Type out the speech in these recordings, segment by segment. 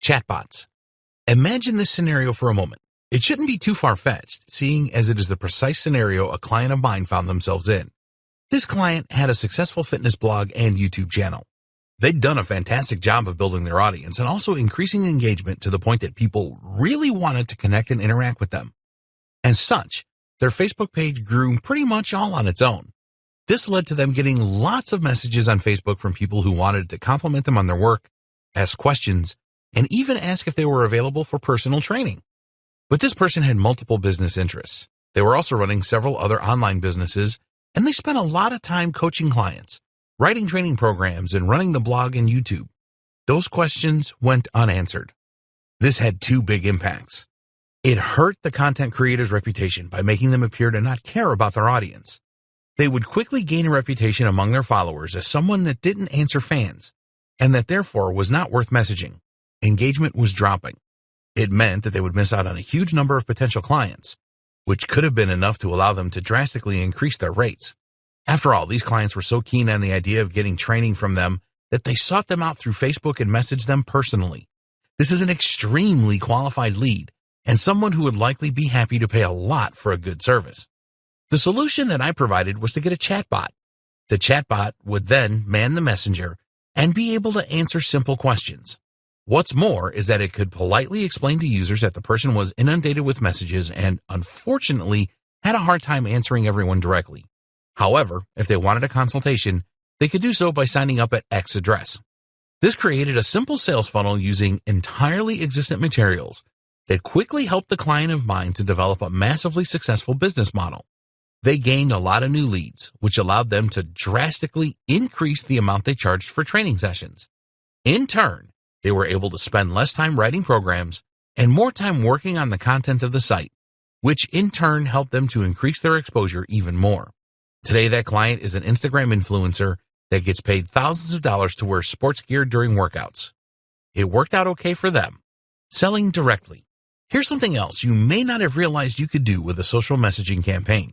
Chatbots. Imagine this scenario for a moment. It shouldn't be too far-fetched, seeing as it is the precise scenario a client of mine found themselves in. This client had a successful fitness blog and YouTube channel. They'd done a fantastic job of building their audience and also increasing engagement to the point that people really wanted to connect and interact with them. As such, their Facebook page grew pretty much all on its own. This led to them getting lots of messages on Facebook from people who wanted to compliment them on their work, ask questions, and even ask if they were available for personal training. But this person had multiple business interests. They were also running several other online businesses, and they spent a lot of time coaching clients, writing training programs, and running the blog and YouTube. Those questions went unanswered. This had two big impacts. It hurt the content creator's reputation by making them appear to not care about their audience. They would quickly gain a reputation among their followers as someone that didn't answer fans, and that therefore was not worth messaging. Engagement was dropping. It meant that they would miss out on a huge number of potential clients, which could have been enough to allow them to drastically increase their rates. After all, these clients were so keen on the idea of getting training from them that they sought them out through Facebook and messaged them personally. This is an extremely qualified lead and someone who would likely be happy to pay a lot for a good service. The solution that I provided was to get a chatbot. The chatbot would then man the messenger and be able to answer simple questions. What's more is that it could politely explain to users that the person was inundated with messages and, unfortunately, had a hard time answering everyone directly. However, if they wanted a consultation, they could do so by signing up at X address. This created a simple sales funnel using entirely existent materials that quickly helped the client of mine to develop a massively successful business model. They gained a lot of new leads, which allowed them to drastically increase the amount they charged for training sessions. In turn, they were able to spend less time writing programs and more time working on the content of the site, which in turn helped them to increase their exposure even more. Today, that client is an Instagram influencer that gets paid thousands of dollars to wear sports gear during workouts. It worked out okay for them. Selling directly. Here's something else you may not have realized you could do with a social messaging campaign.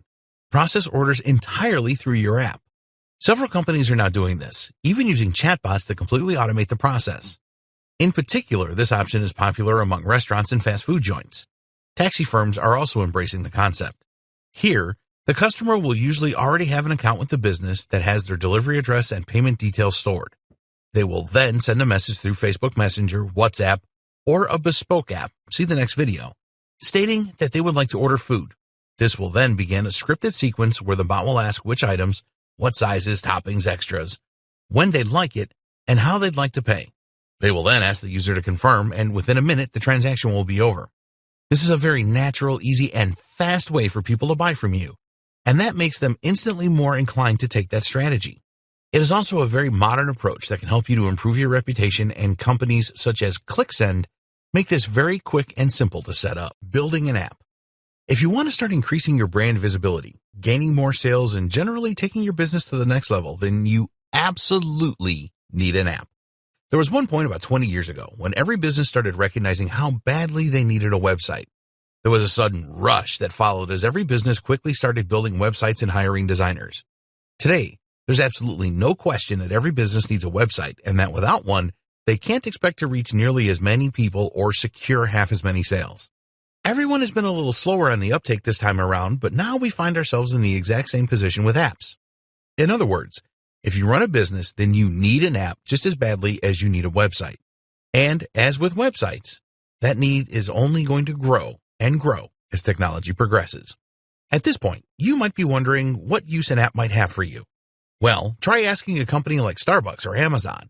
Process orders entirely through your app. Several companies are now doing this, even using chatbots to completely automate the process. In particular, this option is popular among restaurants and fast food joints. Taxi firms are also embracing the concept. Here, the customer will usually already have an account with the business that has their delivery address and payment details stored. They will then send a message through Facebook Messenger, WhatsApp, or a bespoke app, see the next video, stating that they would like to order food. This will then begin a scripted sequence where the bot will ask which items, what sizes, toppings, extras, when they'd like it, and how they'd like to pay. They will then ask the user to confirm, and within a minute, the transaction will be over. This is a very natural, easy, and fast way for people to buy from you, and that makes them instantly more inclined to take that strategy. It is also a very modern approach that can help you to improve your reputation, and companies such as ClickSend make this very quick and simple to set up. Building an app. If you want to start increasing your brand visibility, gaining more sales, and generally taking your business to the next level, then you absolutely need an app. There was one point about 20 years ago when every business started recognizing how badly they needed a website. There was a sudden rush that followed as every business quickly started building websites and hiring designers. Today, there's absolutely no question that every business needs a website, and that without one, they can't expect to reach nearly as many people or secure half as many sales. Everyone has been a little slower on the uptake this time around, but now we find ourselves in the exact same position with apps. In other words, if you run a business, then you need an app just as badly as you need a website. And as with websites, that need is only going to grow and grow as technology progresses. At this point, you might be wondering what use an app might have for you. Well, try asking a company like Starbucks or Amazon,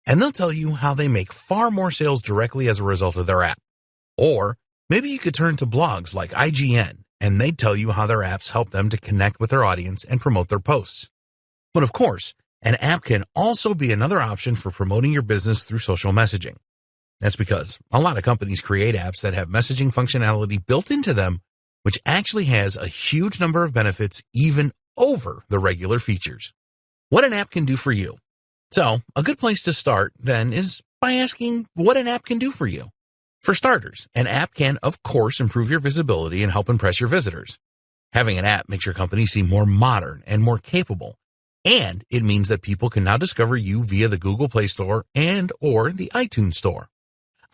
and they'll tell you how they make far more sales directly as a result of their app. Or maybe you could turn to blogs like IGN, and they'd tell you how their apps help them to connect with their audience and promote their posts. But of course, an app can also be another option for promoting your business through social messaging. That's because a lot of companies create apps that have messaging functionality built into them, which actually has a huge number of benefits even over the regular features. What an app can do for you. So, a good place to start, then, is by asking what an app can do for you. For starters, an app can, of course, improve your visibility and help impress your visitors. Having an app makes your company seem more modern and more capable, and it means that people can now discover you via the Google Play Store and/or the iTunes Store.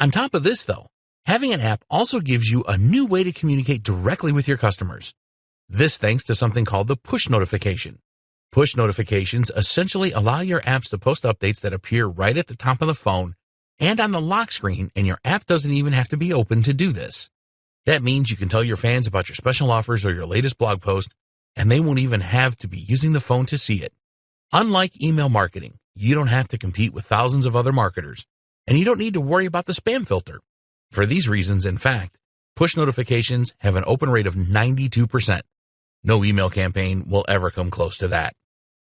On top of this, though, having an app also gives you a new way to communicate directly with your customers. This thanks to something called the push notification. Push notifications essentially allow your apps to post updates that appear right at the top of the phone and on the lock screen, and your app doesn't even have to be open to do this. That means you can tell your fans about your special offers or your latest blog post, and they won't even have to be using the phone to see it. Unlike email marketing, you don't have to compete with thousands of other marketers, and you don't need to worry about the spam filter. For these reasons, in fact, push notifications have an open rate of 92%. No email campaign will ever come close to that.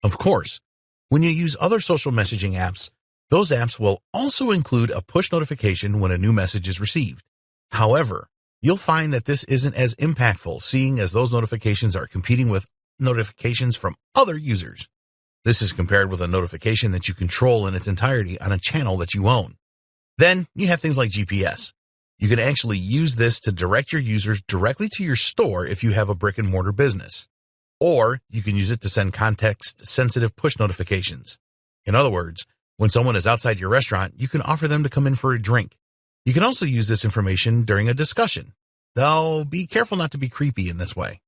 Of course, when you use other social messaging apps, those apps will also include a push notification when a new message is received. However, you'll find that this isn't as impactful, seeing as those notifications are competing with notifications from other users. This is compared with a notification that you control in its entirety on a channel that you own. Then you have things like GPS. You can actually use this to direct your users directly to your store if you have a brick and mortar business. Or you can use it to send context-sensitive push notifications. In other words, when someone is outside your restaurant, you can offer them to come in for a drink. You can also use this information during a discussion, though be careful not to be creepy in this way.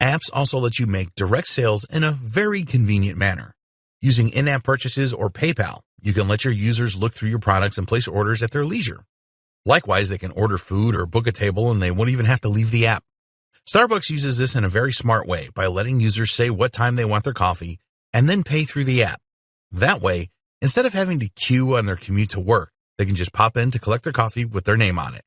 Apps also let you make direct sales in a very convenient manner. Using in-app purchases or PayPal, you can let your users look through your products and place orders at their leisure. Likewise, they can order food or book a table and they won't even have to leave the app. Starbucks uses this in a very smart way by letting users say what time they want their coffee and then pay through the app. That way, instead of having to queue on their commute to work, they can just pop in to collect their coffee with their name on it.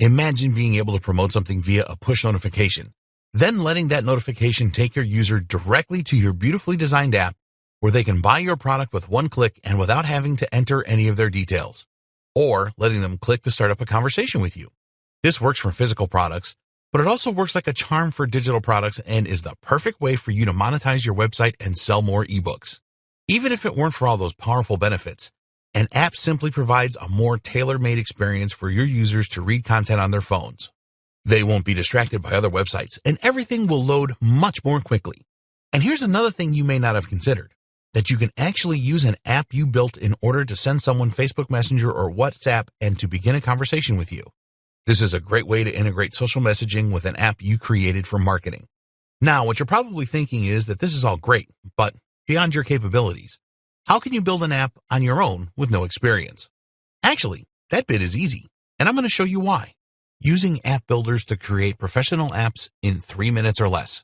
Imagine being able to promote something via a push notification, then letting that notification take your user directly to your beautifully designed app where they can buy your product with one click and without having to enter any of their details, or letting them click to start up a conversation with you. This works for physical products, but it also works like a charm for digital products and is the perfect way for you to monetize your website and sell more ebooks. Even if it weren't for all those powerful benefits, an app simply provides a more tailor-made experience for your users to read content on their phones. They won't be distracted by other websites, and everything will load much more quickly. And here's another thing you may not have considered, that you can actually use an app you built in order to send someone Facebook Messenger or WhatsApp and to begin a conversation with you. This is a great way to integrate social messaging with an app you created for marketing. Now, what you're probably thinking is that this is all great, but beyond your capabilities, how can you build an app on your own with no experience? Actually, that bit is easy, and I'm going to show you why. Using app builders to create professional apps in 3 minutes or less.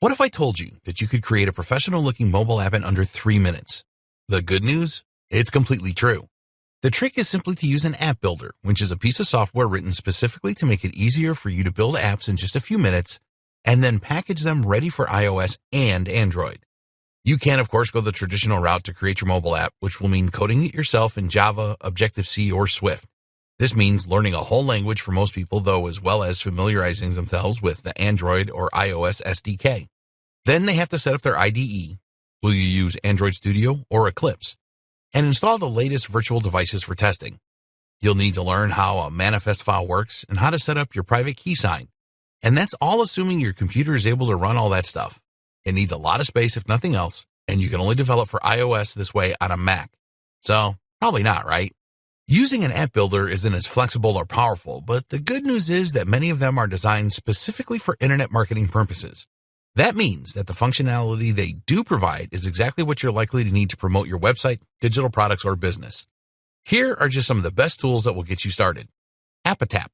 What if I told you that you could create a professional-looking mobile app in under 3 minutes? The good news? It's completely true. The trick is simply to use an app builder, which is a piece of software written specifically to make it easier for you to build apps in just a few minutes and then package them ready for iOS and Android. You can, of course, go the traditional route to create your mobile app, which will mean coding it yourself in Java, Objective-C, or Swift. This means learning a whole language for most people, though, as well as familiarizing themselves with the Android or iOS SDK. Then they have to set up their IDE. Will you use Android Studio or Eclipse? And install the latest virtual devices for testing. You'll need to learn how a manifest file works and how to set up your private key sign. And that's all assuming your computer is able to run all that stuff. It needs a lot of space if nothing else, and you can only develop for iOS this way on a Mac. So, probably not, right? Using an app builder isn't as flexible or powerful, but the good news is that many of them are designed specifically for internet marketing purposes. That means that the functionality they do provide is exactly what you're likely to need to promote your website, digital products, or business. Here are just some of the best tools that will get you started. Appatap.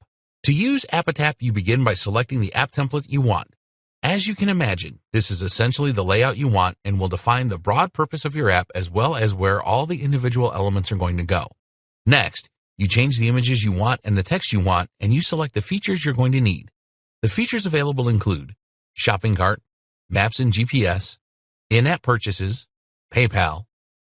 To use Appatap, you begin by selecting the app template you want. As you can imagine, this is essentially the layout you want and will define the broad purpose of your app as well as where all the individual elements are going to go. Next, you change the images you want and the text you want, and you select the features you're going to need. The features available include shopping cart, maps and GPS, in-app purchases, PayPal,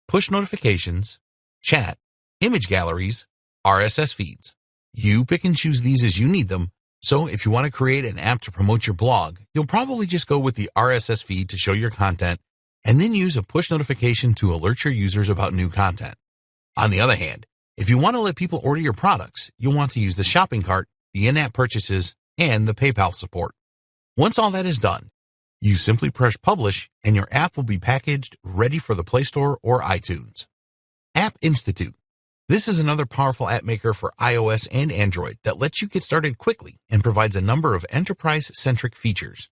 push notifications, chat, image galleries, RSS feeds. You pick and choose these as you need them, so if you want to create an app to promote your blog, you'll probably just go with the RSS feed to show your content and then use a push notification to alert your users about new content. On the other hand, if you want to let people order your products, you'll want to use the shopping cart, the in-app purchases, and the PayPal support. Once all that is done, you simply press publish and your app will be packaged ready for the Play Store or iTunes. App Institute. This is another powerful app maker for iOS and Android that lets you get started quickly and provides a number of enterprise-centric features.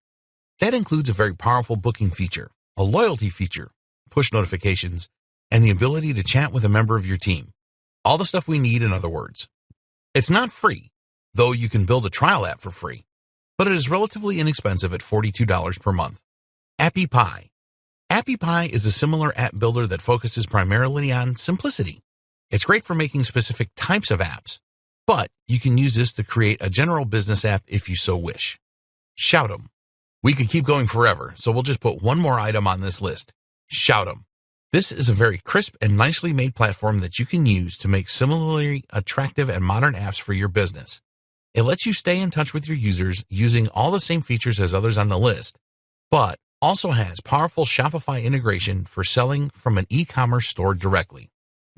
That includes a very powerful booking feature, a loyalty feature, push notifications, and the ability to chat with a member of your team. All the stuff we need, in other words. It's not free, though you can build a trial app for free, but it is relatively inexpensive at $42 per month. AppyPie. AppyPie is a similar app builder that focuses primarily on simplicity. It's great for making specific types of apps, but you can use this to create a general business app if you so wish. Shout'em. We could keep going forever, so we'll just put one more item on this list. Shout'em. This is a very crisp and nicely made platform that you can use to make similarly attractive and modern apps for your business. It lets you stay in touch with your users using all the same features as others on the list, but also has powerful Shopify integration for selling from an e-commerce store directly.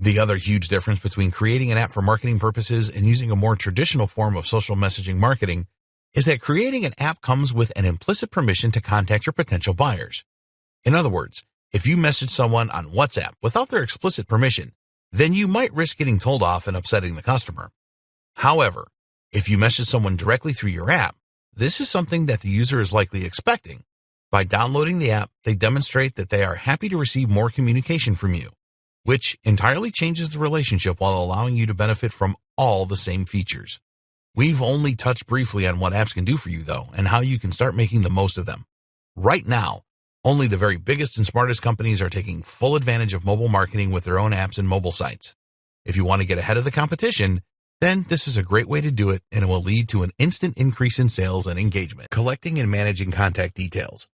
The other huge difference between creating an app for marketing purposes and using a more traditional form of social messaging marketing is that creating an app comes with an implicit permission to contact your potential buyers. In other words, if you message someone on WhatsApp without their explicit permission, then you might risk getting told off and upsetting the customer. However, if you message someone directly through your app, this is something that the user is likely expecting. By downloading the app, they demonstrate that they are happy to receive more communication from you, which entirely changes the relationship while allowing you to benefit from all the same features. We've only touched briefly on what apps can do for you, though, and how you can start making the most of them. Right now, only the very biggest and smartest companies are taking full advantage of mobile marketing with their own apps and mobile sites. If you want to get ahead of the competition, then this is a great way to do it, and it will lead to an instant increase in sales and engagement. Collecting and managing contact details.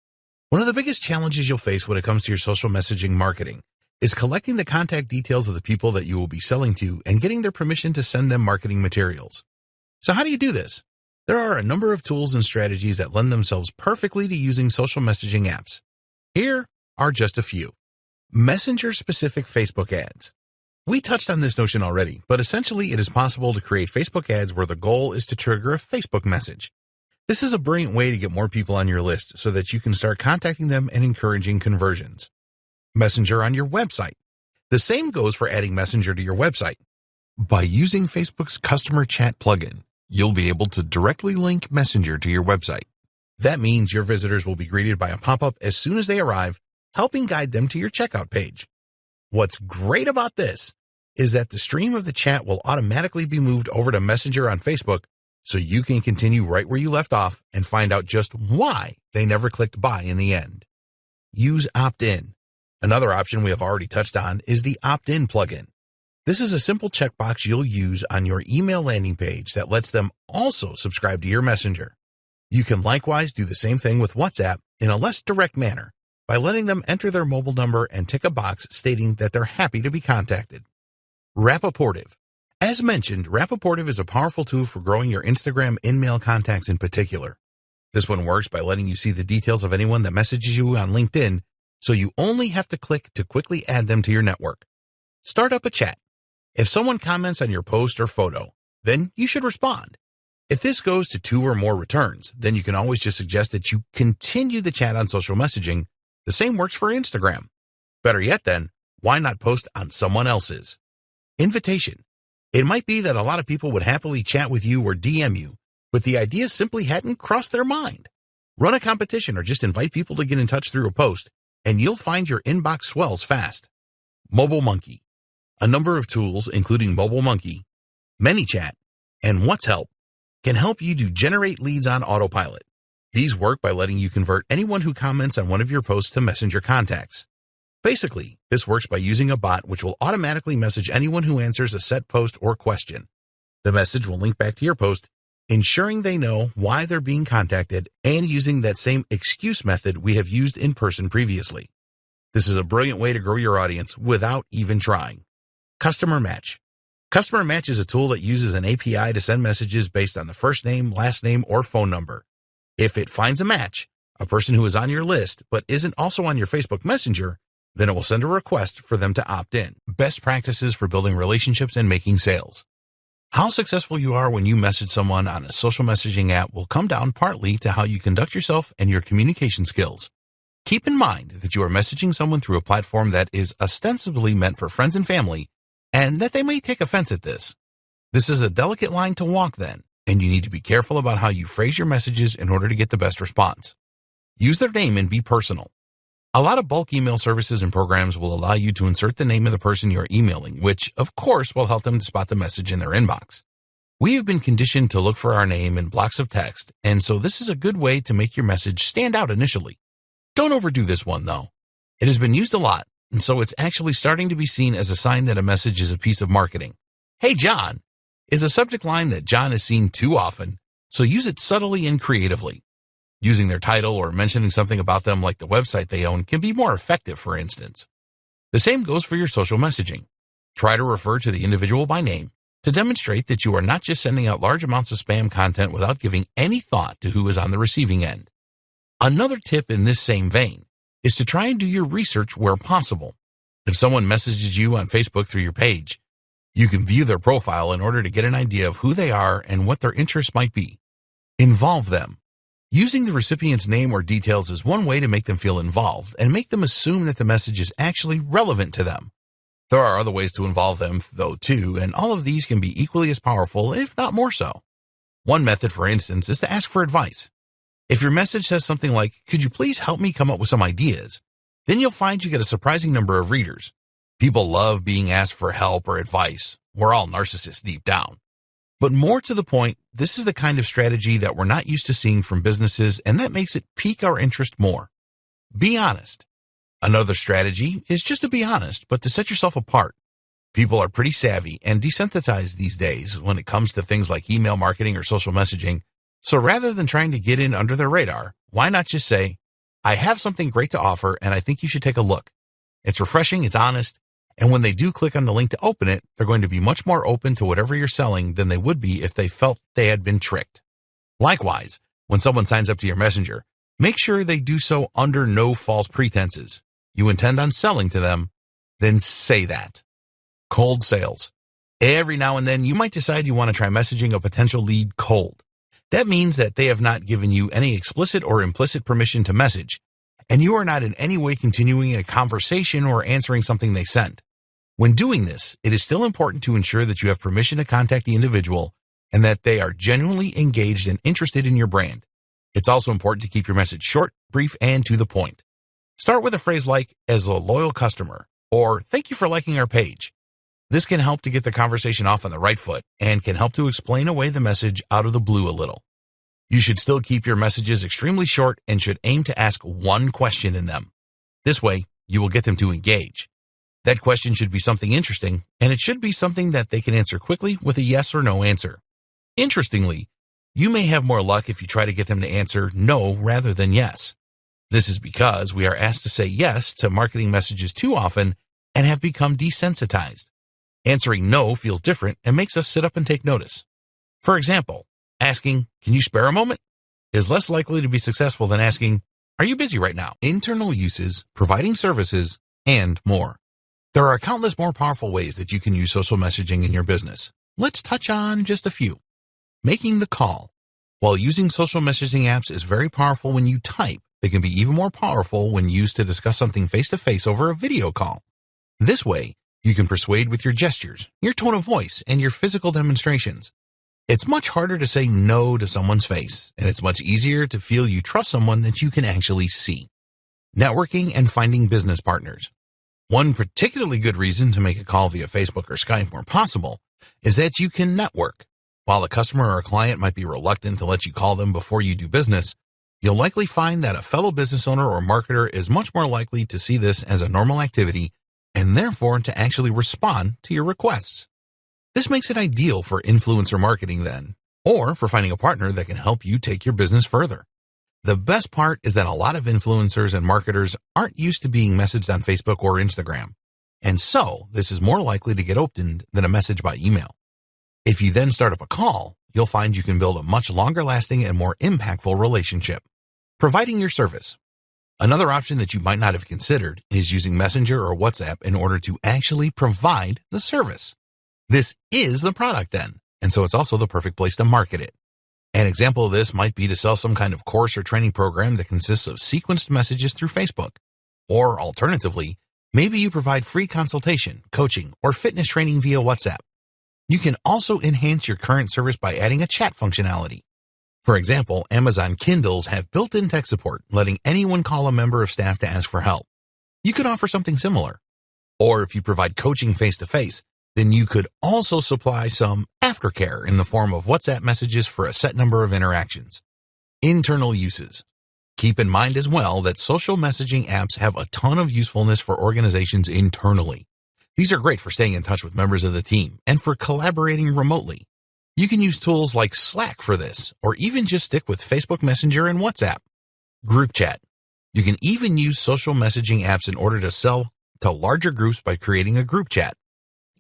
One of the biggest challenges you'll face when it comes to your social messaging marketing is collecting the contact details of the people that you will be selling to and getting their permission to send them marketing materials. So how do you do this? There are a number of tools and strategies that lend themselves perfectly to using social messaging apps. Here are just a few. Messenger-specific Facebook ads. We touched on this notion already, but essentially it is possible to create Facebook ads where the goal is to trigger a Facebook message. This is a brilliant way to get more people on your list so that you can start contacting them and encouraging conversions. Messenger on your website. The same goes for adding Messenger to your website. By using Facebook's customer chat plugin, you'll be able to directly link Messenger to your website. That means your visitors will be greeted by a pop-up as soon as they arrive, helping guide them to your checkout page. What's great about this is that the stream of the chat will automatically be moved over to Messenger on Facebook, so you can continue right where you left off and find out just why they never clicked buy in the end. Use opt-in. Another option we have already touched on is the opt-in plugin. This is a simple checkbox you'll use on your email landing page that lets them also subscribe to your Messenger. You can likewise do the same thing with WhatsApp in a less direct manner by letting them enter their mobile number and tick a box stating that they're happy to be contacted. Rapportive. As mentioned, Rapportive is a powerful tool for growing your Instagram in-mail contacts in particular. This one works by letting you see the details of anyone that messages you on LinkedIn, so you only have to click to quickly add them to your network. Start up a chat. If someone comments on your post or photo, then you should respond. If this goes to 2 or more returns, then you can always just suggest that you continue the chat on social messaging. The same works for Instagram. Better yet then, why not post on someone else's? Invitation. It might be that a lot of people would happily chat with you or DM you, but the idea simply hadn't crossed their mind. Run a competition or just invite people to get in touch through a post, and you'll find your inbox swells fast. Mobile Monkey. A number of tools, including Mobile Monkey, ManyChat, and What's Help, can help you to generate leads on autopilot. These work by letting you convert anyone who comments on one of your posts to Messenger contacts. Basically, this works by using a bot which will automatically message anyone who answers a set post or question. The message will link back to your post, ensuring they know why they're being contacted and using that same excuse method we have used in person previously. This is a brilliant way to grow your audience without even trying. Customer Match. Customer Match is a tool that uses an API to send messages based on the first name, last name, or phone number. If it finds a match, a person who is on your list but isn't also on your Facebook Messenger, then it will send a request for them to opt in. Best practices for building relationships and making sales. How successful you are when you message someone on a social messaging app will come down partly to how you conduct yourself and your communication skills. Keep in mind that you are messaging someone through a platform that is ostensibly meant for friends and family, and that they may take offense at this. This is a delicate line to walk then, and you need to be careful about how you phrase your messages in order to get the best response. Use their name and be personal. A lot of bulk email services and programs will allow you to insert the name of the person you are emailing, which, of course, will help them to spot the message in their inbox. We have been conditioned to look for our name in blocks of text, and so this is a good way to make your message stand out initially. Don't overdo this one, though. It has been used a lot, and so it's actually starting to be seen as a sign that a message is a piece of marketing. "Hey, John," is a subject line that John is seen too often, so use it subtly and creatively. Using their title or mentioning something about them like the website they own can be more effective, for instance. The same goes for your social messaging. Try to refer to the individual by name to demonstrate that you are not just sending out large amounts of spam content without giving any thought to who is on the receiving end. Another tip in this same vein is to try and do your research where possible. If someone messages you on Facebook through your page, you can view their profile in order to get an idea of who they are and what their interests might be. Involve them. Using the recipient's name or details is one way to make them feel involved and make them assume that the message is actually relevant to them. There are other ways to involve them, though, too, and all of these can be equally as powerful, if not more so. One method, for instance, is to ask for advice. If your message says something like, "Could you please help me come up with some ideas?" then you'll find you get a surprising number of readers. People love being asked for help or advice. We're all narcissists deep down. But more to the point, this is the kind of strategy that we're not used to seeing from businesses, and that makes it pique our interest more. Be honest. Another strategy is just to be honest, but to set yourself apart. People are pretty savvy and desensitized these days when it comes to things like email marketing or social messaging. So rather than trying to get in under their radar, why not just say, "I have something great to offer, and I think you should take a look." It's refreshing, it's honest, and when they do click on the link to open it, they're going to be much more open to whatever you're selling than they would be if they felt they had been tricked. Likewise, when someone signs up to your messenger, make sure they do so under no false pretenses. You intend on selling to them, then say that. Cold sales. Every now and then, you might decide you want to try messaging a potential lead cold. That means that they have not given you any explicit or implicit permission to message, and you are not in any way continuing a conversation or answering something they sent. When doing this, it is still important to ensure that you have permission to contact the individual and that they are genuinely engaged and interested in your brand. It's also important to keep your message short, brief, and to the point. Start with a phrase like, "as a loyal customer," or "thank you for liking our page." This can help to get the conversation off on the right foot and can help to explain away the message out of the blue a little. You should still keep your messages extremely short and should aim to ask one question in them. This way, you will get them to engage. That question should be something interesting, and it should be something that they can answer quickly with a yes or no answer. Interestingly, you may have more luck if you try to get them to answer no rather than yes. This is because we are asked to say yes to marketing messages too often and have become desensitized. Answering no feels different and makes us sit up and take notice. For example, asking, "Can you spare a moment?" is less likely to be successful than asking, "Are you busy right now?" Internal uses, providing services, and more. There are countless more powerful ways that you can use social messaging in your business. Let's touch on just a few. Making the call. While using social messaging apps is very powerful when you type, they can be even more powerful when used to discuss something face-to-face over a video call. This way, you can persuade with your gestures, your tone of voice, and your physical demonstrations. It's much harder to say no to someone's face, and it's much easier to feel you trust someone that you can actually see. Networking and finding business partners. One particularly good reason to make a call via Facebook or Skype more possible is that you can network. While a customer or a client might be reluctant to let you call them before you do business, you'll likely find that a fellow business owner or marketer is much more likely to see this as a normal activity and therefore to actually respond to your requests. This makes it ideal for influencer marketing then, or for finding a partner that can help you take your business further. The best part is that a lot of influencers and marketers aren't used to being messaged on Facebook or Instagram, and so this is more likely to get opened than a message by email. If you then start up a call, you'll find you can build a much longer-lasting and more impactful relationship. Providing your service. Another option that you might not have considered is using Messenger or WhatsApp in order to actually provide the service. This is the product then, and so it's also the perfect place to market it. An example of this might be to sell some kind of course or training program that consists of sequenced messages through Facebook. Or alternatively, Maybe you provide free consultation, coaching, or fitness training via WhatsApp. You can also enhance your current service by adding a chat functionality. For example, Amazon Kindles have built-in tech support, letting anyone call a member of staff to ask for help. You could offer something similar. Or if you provide coaching face-to-face, then you could also supply some aftercare in the form of WhatsApp messages for a set number of interactions. Internal uses. Keep in mind as well that social messaging apps have a ton of usefulness for organizations internally. These are great for staying in touch with members of the team and for collaborating remotely. You can use tools like Slack for this, or even just stick with Facebook Messenger and WhatsApp. Group chat. You can even use social messaging apps in order to sell to larger groups by creating a group chat.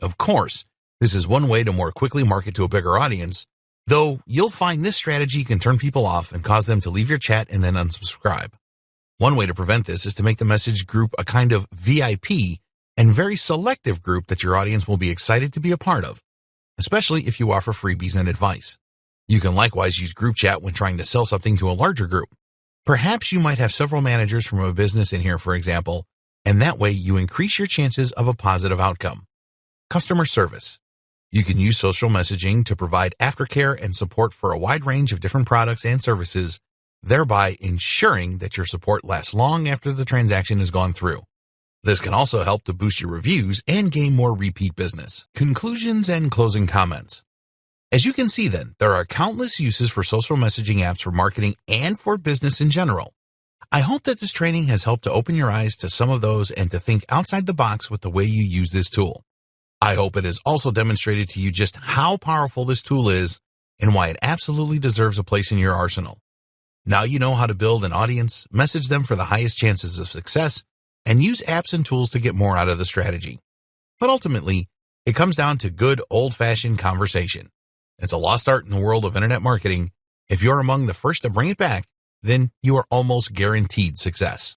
Of course, this is one way to more quickly market to a bigger audience, though you'll find this strategy can turn people off and cause them to leave your chat and then unsubscribe. One way to prevent this is to make the message group a kind of VIP and very selective group that your audience will be excited to be a part of, especially if you offer freebies and advice. You can likewise use group chat when trying to sell something to a larger group. Perhaps you might have several managers from a business in here, for example, and that way you increase your chances of a positive outcome. Customer service. You can use social messaging to provide aftercare and support for a wide range of different products and services, thereby ensuring that your support lasts long after the transaction has gone through. This can also help to boost your reviews and gain more repeat business. Conclusions and closing comments. As you can see then, there are countless uses for social messaging apps for marketing and for business in general. I hope that this training has helped to open your eyes to some of those and to think outside the box with the way you use this tool. I hope it has also demonstrated to you just how powerful this tool is and why it absolutely deserves a place in your arsenal. Now you know how to build an audience, message them for the highest chances of success, and use apps and tools to get more out of the strategy. But ultimately, it comes down to good old-fashioned conversation. It's a lost art in the world of internet marketing. If you're among the first to bring it back, then you are almost guaranteed success.